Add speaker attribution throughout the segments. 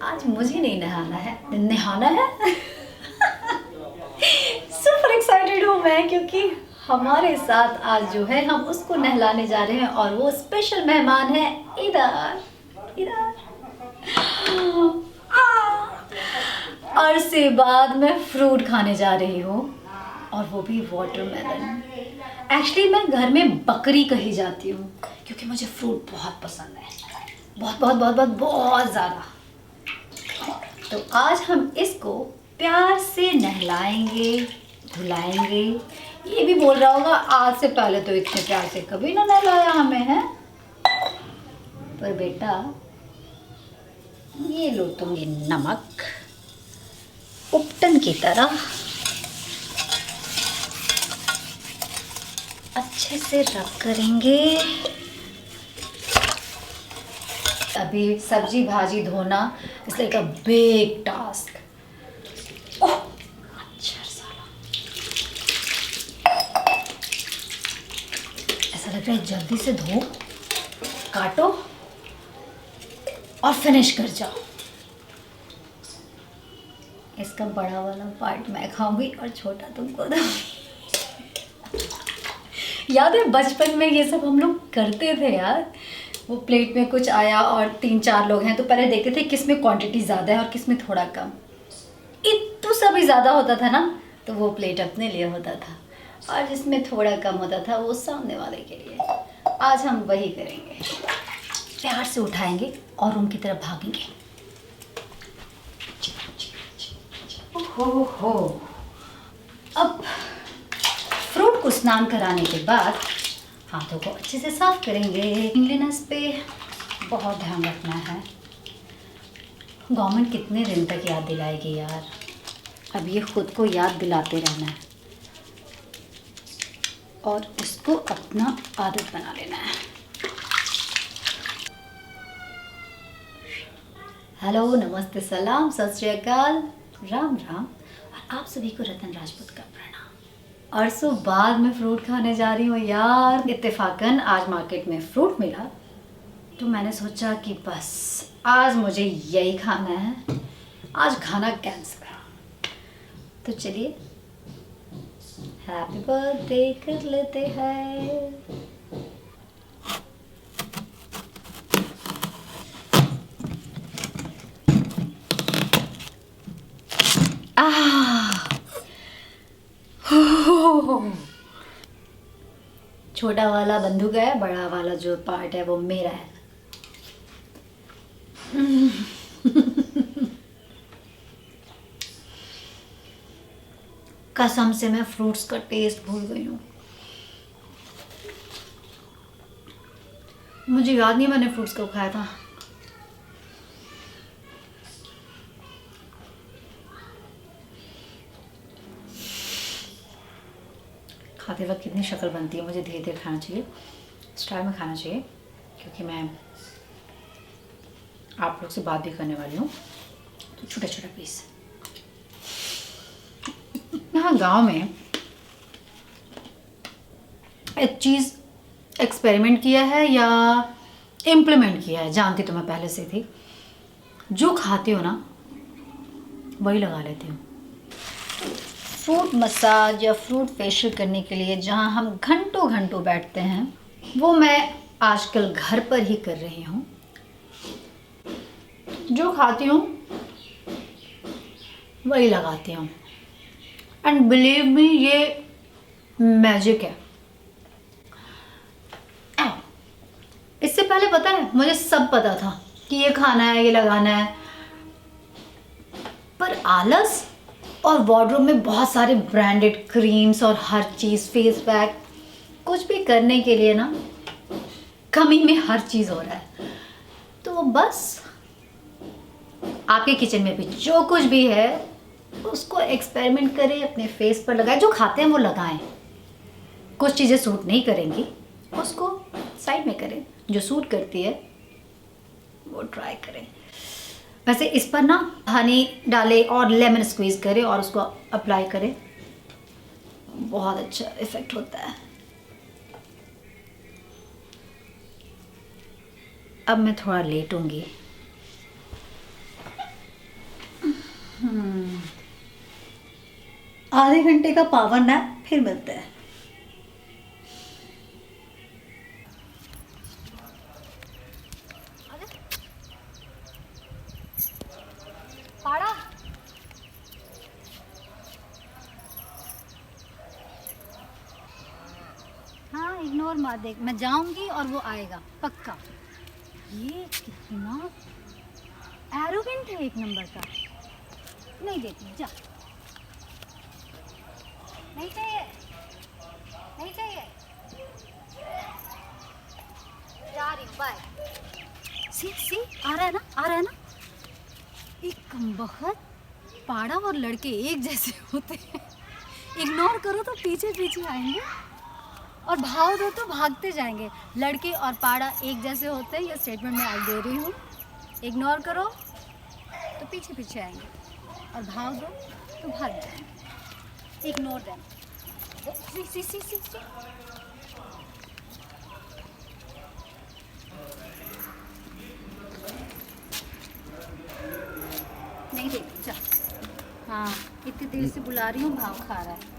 Speaker 1: आज मुझे नहीं नहाना है, नहाना है। सुपर एक्साइटेड हूँ मैं क्योंकि हमारे साथ आज जो है हम उसको नहलाने जा रहे हैं और वो स्पेशल मेहमान है इधर इधर। अरसे बाद मैं फ्रूट खाने जा रही हूँ और वो भी वाटरमेलन। एक्चुअली मैं घर में बकरी कही जाती हूँ क्योंकि मुझे फ्रूट बहुत पसंद है, बहुत बहुत बहुत बहुत बहुत ज़्यादा। तो आज हम इसको प्यार से नहलाएंगे, धुलाएंगे। ये भी बोल रहा होगा आज से पहले तो इतने प्यार से कभी ना नहलाया हमें, है। पर बेटा ये लो तुम ये नमक उपटन की तरह अच्छे से रब करेंगे। अभी सब्जी भाजी धोना it's like a big task. ओह अच्छा साला, ऐसा लग रहा है जल्दी से धो, काटो और फिनिश कर जाओ। इसका बड़ा वाला पार्ट मैं खाऊंगी और छोटा तुमको दूंगी। याद है बचपन में ये सब हम लोग करते थे यार। वो प्लेट में कुछ आया और 3-4 लोग हैं तो पहले देखते थे किस में क्वांटिटी ज़्यादा है और किस में थोड़ा कम। इतना सभी ज़्यादा होता था ना तो वो प्लेट अपने लिए होता था और जिसमें थोड़ा कम होता था वो सामने वाले के लिए। आज हम वही करेंगे, प्यार से उठाएंगे और उनकी तरफ भागेंगे। हो अब फ्रूट को स्नान कराने के बाद हाथों को अच्छे से साफ करेंगे। क्लीनलीनेस पे बहुत ध्यान रखना है। गवर्नमेंट कितने दिन तक याद दिलाएगी यार। अब ये खुद को याद दिलाते रहना है और इसको अपना आदत बना लेना है। हेलो, नमस्ते, सलाम, सत श्री अकाल, राम राम और आप सभी को रतन राजपूत का प्रणाम। अरसों बाद मैं फ्रूट खाने जा रही हूँ यार। इत्तेफाकन आज मार्केट में फ्रूट मिला तो मैंने सोचा कि बस आज मुझे यही खाना है, आज खाना कैंसिल। तो चलिए हैप्पी बर्थडे कर लेते हैं। छोटा वाला बंदूक है, बड़ा वाला जो पार्ट है वो मेरा है। कसम से मैं फ्रूट्स का टेस्ट भूल गई हूँ। मुझे याद नहीं मैंने फ्रूट्स कब खाया था। खाते वक्त कितनी शक्ल बनती है। मुझे धीरे धीरे खाना चाहिए, स्टाइल में खाना चाहिए क्योंकि मैं आप लोग से बात भी करने वाली हूँ। तो छोटा छोटा पीस। यहाँ गांव में एक चीज़ एक्सपेरिमेंट किया है या इम्प्लीमेंट किया है, जानती तो मैं पहले से थी। जो खाती हो ना वही लगा लेती हूँ। फ्रूट मसाज या फ्रूट फेशियल करने के लिए जहाँ हम घंटों घंटों बैठते हैं वो मैं आजकल घर पर ही कर रही हूँ। जो खाती हूँ वही लगाती हूँ एंड बिलीव मी ये मैजिक है। इससे पहले पता है मुझे सब पता था कि ये खाना है, ये लगाना है, पर आलस और वार्डरोब में बहुत सारे ब्रांडेड क्रीम्स और हर चीज़, फेस पैक, कुछ भी करने के लिए ना कमी में हर चीज़ हो रहा है। तो बस आपके किचन में भी जो कुछ भी है उसको एक्सपेरिमेंट करें, अपने फेस पर लगाएं। जो खाते हैं वो लगाएं। कुछ चीज़ें सूट नहीं करेंगी उसको साइड में करें, जो सूट करती है वो ट्राई करें। वैसे इस पर ना हनी डालें और लेमन स्क्वीज़ करें और उसको अप्लाई करें, बहुत अच्छा इफ़ेक्ट होता है। अब मैं थोड़ा लेटूंगी।
Speaker 2: आधे घंटे का पावर नैप, फिर मिलते हैं।
Speaker 1: पाड़ा, हाँ इग्नोर मत देख, मैं जाऊंगी और वो आएगा पक्का। ये कितना एरोगेंट है एक नंबर का। नहीं देती, जा। नहीं चाहिए, नहीं चाहिए, जा रही हूँ, बाय। सी आ रहा है ना, आ रहा है ना। एक कमबख्त, पाड़ा और लड़के एक जैसे होते हैं। इग्नोर करो तो पीछे पीछे आएंगे और भाग दो तो भागते जाएंगे। लड़के और पाड़ा एक जैसे होते हैं, ये स्टेटमेंट मैं आज दे रही हूँ। इग्नोर करो तो पीछे पीछे आएंगे और भाग दो तो भाग जाएंगे। Ignore them. सी। नहीं देखती, जा। हाँ, इतनी देर से बुला रही हूँ, भाव खा रहा है।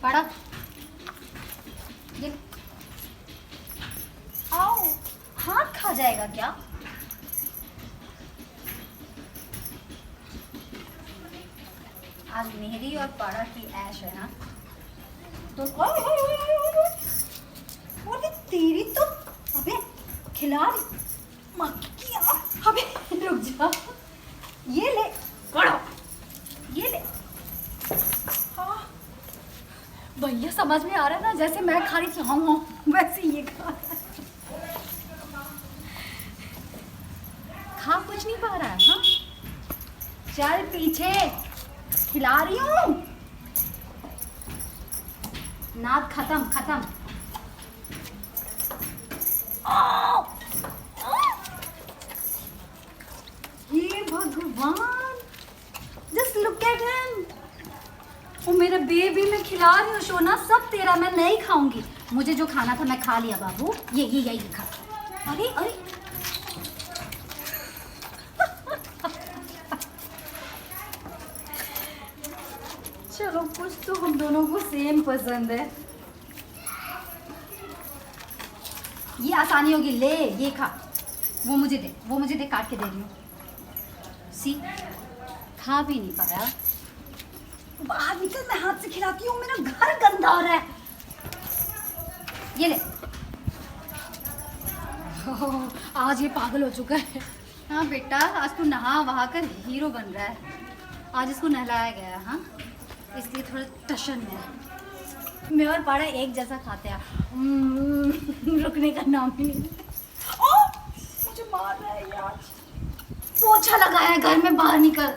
Speaker 1: पाड़ा, ये आओ, हाथ खा जाएगा क्या? आज मेरी और पाड़ा की ऐश है ना, तो
Speaker 2: अरे तेरी तो, अबे खिला रही मक्खियाँ। अबे रुक जा, ये ले,
Speaker 1: पड़ो।
Speaker 2: ये ले। हाँ,
Speaker 1: भैया समझ में आ रहा है ना, जैसे मैं खा रही थी हाँ वैसे ये खा रहा है। खा कुछ नहीं पा रहा है। हाँ, चल पीछे, खिला रही हूँ। नाद खत्म। ये भगवान, जस्ट लुक एट हिम। वो मेरा बेबी, मैं खिला रही हूँ सोना, सब तेरा, मैं नहीं खाऊंगी। मुझे जो खाना था मैं खा लिया बाबू, ये खा। अरे चलो, कुछ तो हम दोनों को सेम पसंद है। ये आसानी होगी, ले ये खा। वो मुझे दे, काट के दे रही हूँ। सी, खा भी नहीं पाया।
Speaker 2: बाहर निकल, मैं हाथ से खिलाती हूँ, मेरा घर गंदा हो रहा है।
Speaker 1: ये ले। आज ये पागल हो चुका है। हाँ बेटा, आज तू नहा वहा कर हीरो बन रहा है। आज इसको नहलाया गया, हाँ, इसलिए थोड़ा टशन है। मैं और पाड़ा एक जैसा खाते हैं। रुकने का नाम ही नहीं।
Speaker 2: मुझे मार रहा है यार।
Speaker 1: पोछा लगाया है घर में, बाहर निकल।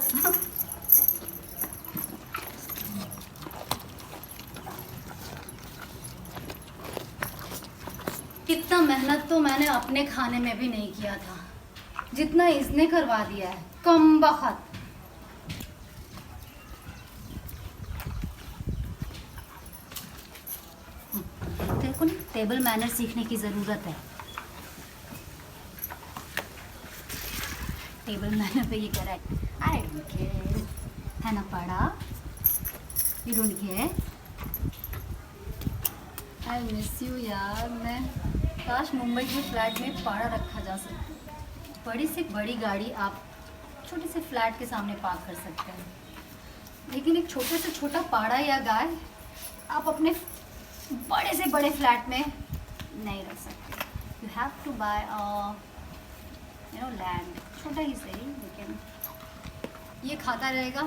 Speaker 1: इतना मेहनत तो मैंने अपने खाने में भी नहीं किया था जितना इसने करवा दिया है, कमबख्त। तेरे को ना टेबल मैनर सीखने की जरूरत है। टेबल मैनर पे ये कह रहा है, आई डोंट केयर, है ना पाड़ा? You don't care? I miss you यार। मैं काश मुंबई के फ्लैट में पाड़ा रखा जा सकता। बड़ी से बड़ी गाड़ी आप छोटे से फ्लैट के सामने पार्क कर सकते हैं, लेकिन एक छोटे से छोटा पाड़ा या गाय आप अपने बड़े से बड़े फ्लैट में नहीं रख सकते। You have to buy land, छोटा ही सही, लेकिन ये खाता रहेगा,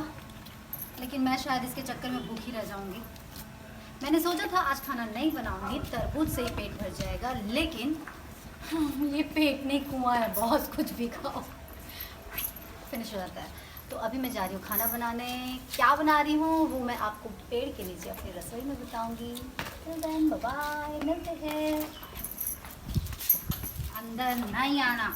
Speaker 1: लेकिन मैं शायद इसके चक्कर में भूखी रह जाऊंगी। मैंने सोचा था आज खाना नहीं बनाऊंगी, तरबूज से ही पेट भर जाएगा, लेकिन ये पेट नहीं, कुआं है, बहुत कुछ भी खाओ। फिनिश हो जाता है। तो अभी मैं जा रही हूँ खाना बनाने। क्या बना रही हूँ वो मैं आपको पेड़ के नीचे अपनी रसोई में बताऊँगी। बाय बाय, मिलते हैं।
Speaker 2: अंदर नहीं आना।